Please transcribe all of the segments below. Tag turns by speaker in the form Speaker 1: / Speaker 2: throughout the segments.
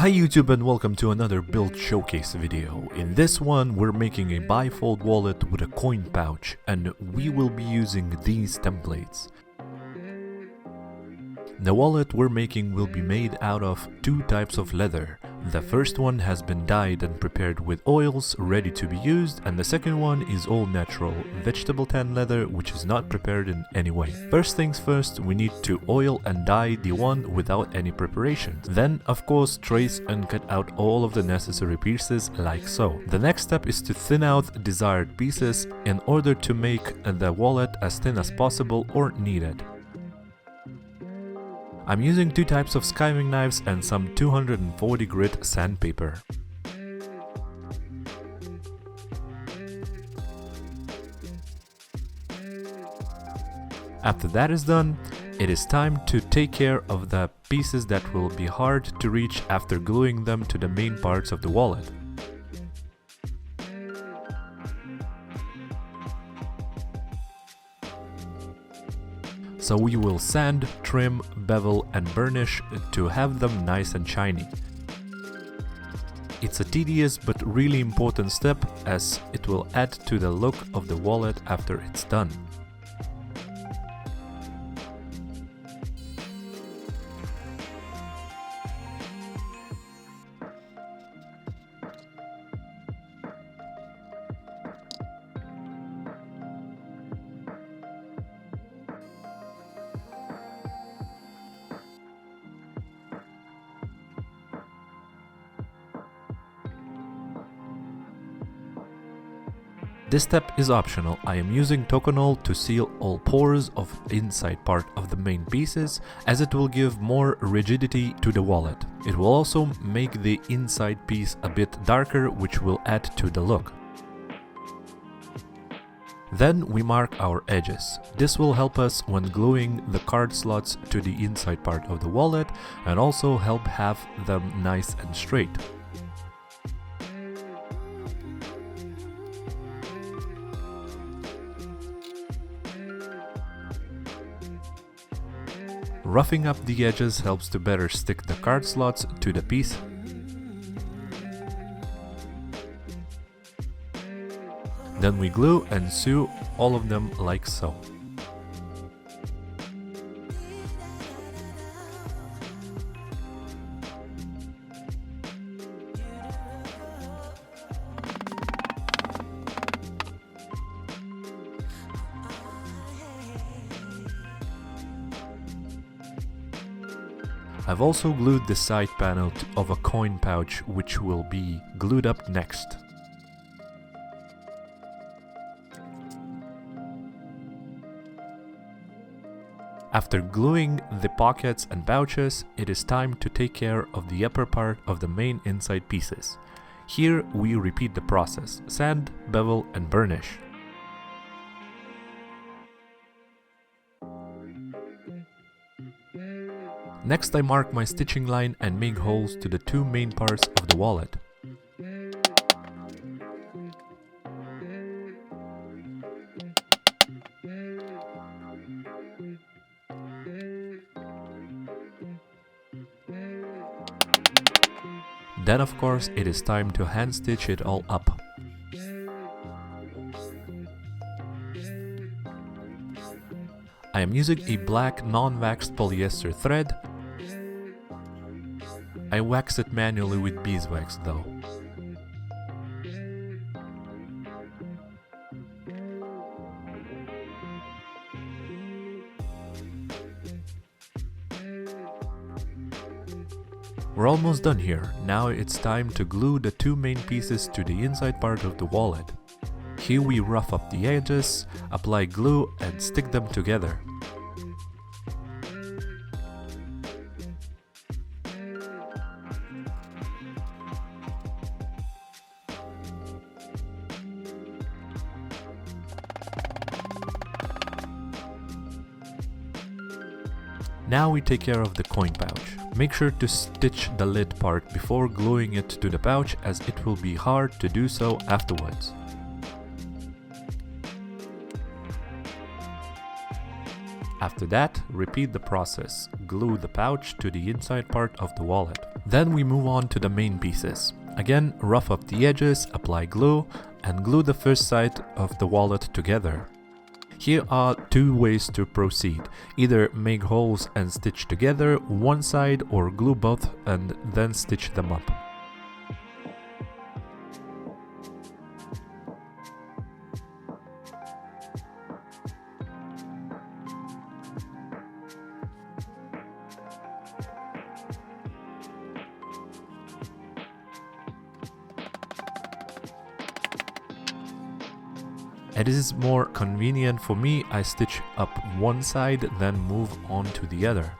Speaker 1: Hi YouTube and welcome to another build showcase video. In this one we're making a bifold wallet with a coin pouch and we will be using these templates. The wallet we're making will be made out of two types of leather. The first one has been dyed and prepared with oils ready to be used, and the second one is all natural vegetable tan leather which is not prepared in any way. First things first, we need to oil and dye the one without any preparation. Then of course trace and cut out all of the necessary pieces like so. The next step is to thin out desired pieces in order to make the wallet as thin as possible or needed. I'm using two types of skiving knives and some 240 grit sandpaper. After that is done, it is time to take care of the pieces that will be hard to reach after gluing them to the main parts of the wallet. So we will sand, trim, bevel and burnish to have them nice and shiny. It's a tedious but really important step as it will add to the look of the wallet after it's done. This step is optional. I am using Tokonol to seal all pores of inside part of the main pieces, as it will give more rigidity to the wallet. It will also make the inside piece a bit darker, which will add to the look. Then we mark our edges. This will help us when gluing the card slots to the inside part of the wallet and also help have them nice and straight. Roughing up the edges helps to better stick the card slots to the piece. Then we glue and sew all of them like so. I've also glued the side panel of a coin pouch, which will be glued up next. After gluing the pockets and pouches, it is time to take care of the upper part of the main inside pieces. Here we repeat the process: sand, bevel and burnish. Next I mark my stitching line and make holes to the two main parts of the wallet. Then of course it is time to hand stitch it all up. I am using a black non-waxed polyester thread. I wax it manually with beeswax though. We're almost done here. Now it's time to glue the two main pieces to the inside part of the wallet. Here we rough up the edges, apply glue and stick them together. Now we take care of the coin pouch. Make sure to stitch the lid part before gluing it to the pouch, as it will be hard to do so afterwards. After that, repeat the process. Glue the pouch to the inside part of the wallet. Then we move on to the main pieces. Again, rough up the edges, apply glue, and glue the first side of the wallet together. Here are two ways to proceed. Either make holes and stitch together one side, or glue both and then stitch them up. It is more convenient for me, I stitch up one side, then move on to the other.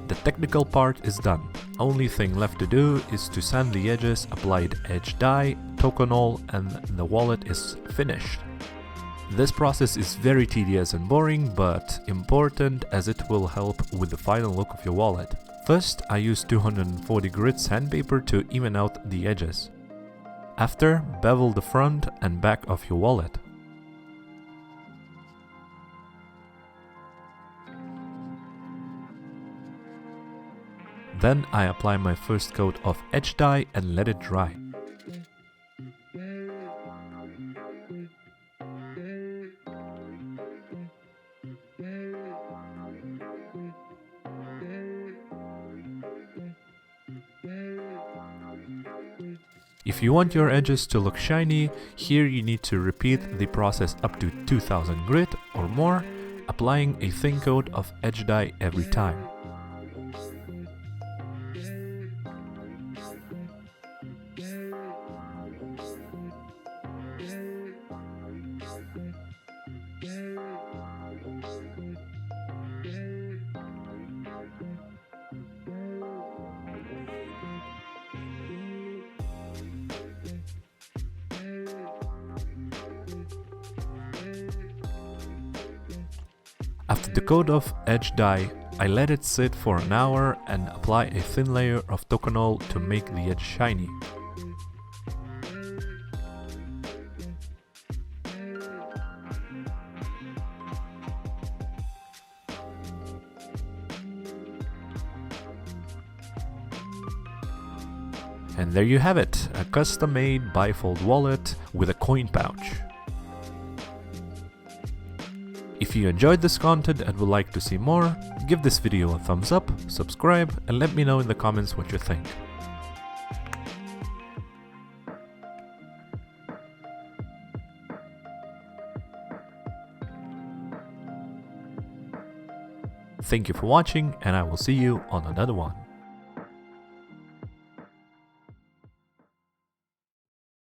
Speaker 1: The technical part is done. Only thing left to do is to sand the edges, apply edge dye, tokonol, and the wallet is finished. This process is very tedious and boring, but important as it will help with the final look of your wallet. First, I use 240 grit sandpaper to even out the edges. After, bevel the front and back of your wallet. Then I apply my first coat of edge dye and let it dry. If you want your edges to look shiny, here you need to repeat the process up to 2000 grit or more, applying a thin coat of edge dye every time. After the coat of edge dye, I let it sit for an hour and apply a thin layer of tokonol to make the edge shiny. And there you have it, a custom-made bifold wallet with a coin pouch. If you enjoyed this content and would like to see more, give this video a thumbs up, subscribe, and let me know in the comments what you think. Thank you for watching, and I will see you on another one.